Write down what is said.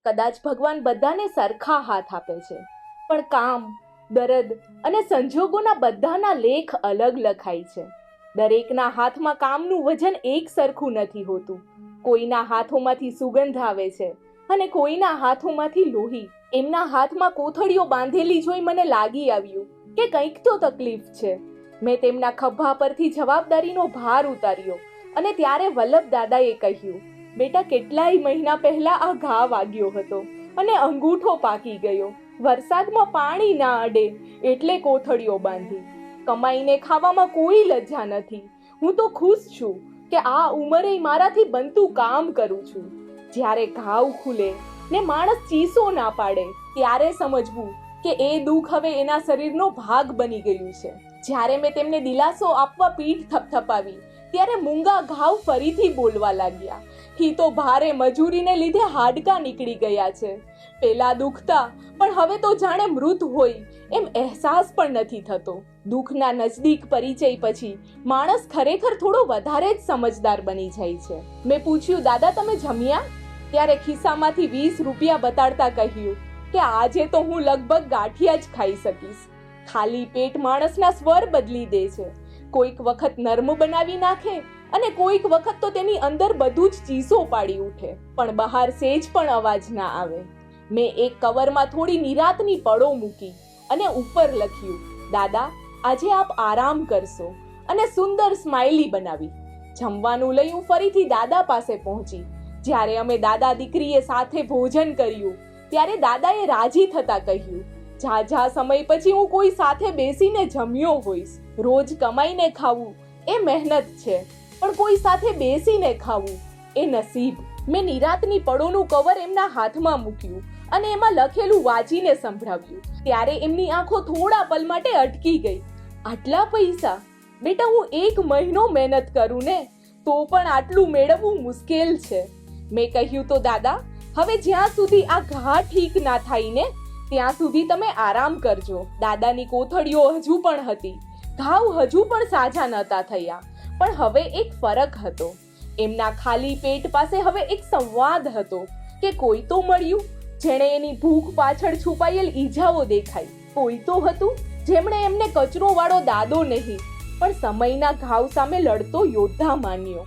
કદાચ ભગવાન બધાને સરખા હાથ આપે છે, પણ કામ, દર્દ અને સંજોગોના બધાના લેખ અલગ લખાય છે. દરેકના હાથમાં કામનું વજન એક સરખું નથી હોતું. કોઈના હાથોમાંથી સુગંધ આવે છે અને કોઈના હાથોમાંથી લોહી. એમના હાથમાં કોથળીઓ બાંધેલી જોઈ મને લાગી આવ્યું કે કંઈક તો તકલીફ છે. મેં તેમના ખભા પરથી જવાબદારીનો ભાર ઉતાર્યો અને ત્યારે વલ્લભ દાદાએ કહ્યું, બેટા, કેટલાય મહિના પહેલા આ ઘા વાગ્યો હતો અને અંગૂઠો પાકી ગયો. વરસાદમાં પાણી ના અડે એટલે કોથળીઓ બાંધી. કમાઈને ખાવામાં કોઈ લજ્જા નથી. હું તો ખુશ છું કે આ ઉંમરે મારાથી બનતું કામ કરું છું. જ્યારે ઘાવ ખુલે ને માણસ ચીસો ના પાડે ત્યારે સમજવું કે એ દુઃખ હવે એના શરીરનો ભાગ બની ગયું છે. જ્યારે મેં તેમને દિલાસો આપવા પીઠ થપથપાવી ત્યારે મૂંગા ઘાવ ફરીથી બોલવા લાગ્યા. હી તો ભારે મજૂરીને લીધે હાડકાં નીકળી ગયા છે. પેલા દુખતા પણ હવે તો જાણે મૃત હોય એમ અહેસાસ પણ નથી થતો. દુઃખના નજદીક પરિચય પછી માણસ ખરેખર થોડો વધારે જ સમજદાર બની જાય છે. મેં પૂછ્યું, દાદા, તમે જમ્યા? ત્યારે ખિસ્સામાંથી 20 રૂપિયા બતાડતા કહ્યું કે આજે તો હું લગભગ ગાંઠિયા જ ખાઈ શકીશ. ખાલી પેટ માણસના સ્વર બદલી દે છે. કોઈક વખત નર્મ બનાવી નાખે અને કોઈક વખત તો તેની અંદર બધું જ ચીસો પાડી ઉઠે, પણ બહાર સેજ પણ અવાજ ના આવે. મેં એક કવરમાં થોડી નિરાંતની પળો મૂકી અને ઉપર લખ્યું, દાદા, આજે આપ આરામ કરશો, અને સુંદર સ્માઇલી બનાવી. જમવાનું લઈ હું ફરીથી દાદા પાસે પહોંચી. જ્યારે અમે દાદા દીકરીએ સાથે ભોજન કર્યું ત્યારે દાદાએ રાજી થતા કહ્યું, ઝાઝા સમય પછી હું કોઈ સાથે બેસીને જમ્યો હોઈશ. રોજ કમાઈને ખાવું એ મહેનત છે, પણ કોઈ સાથે બેસીને ખાવું એ નસીબ. મેં નિરાંતની પળોનું કવર એમના હાથમાં મૂક્યું અને એમાં લખેલું વાંચીને સંભળાવ્યું. ત્યારે એમની આંખો થોડા પલ માટે અટકી ગઈ. આટલા પૈસા? બેટા, હું 1 મહિનો મહેનત કરું ને તો પણ આટલું મેળવવું મુશ્કેલ છે. મેં કહ્યું, તો દાદા, હવે જ્યાં સુધી આ ઘા ઠીક ના થાય ને ત્યાં સુધી તમે આરામ કરજો. દાદાની કોથળીઓ હજુ પણ હતી. ઘાવ હજુ પણ સાજા નહોતા થયા, પણ હવે એક ફરક હતો. એમના ખાલી પેટ પાસે હવે એક સંવાદ હતો કે કોઈ તો મળ્યું જેણે એની ભૂખ પાછળ છુપાયેલ ઈજાઓ દેખાઈ. કોઈ તો હતું જેમણે એમને કચરો વાળો દાદો નહીં પણ સમયના ઘાવ સામે લડતો યોદ્ધા માન્યો.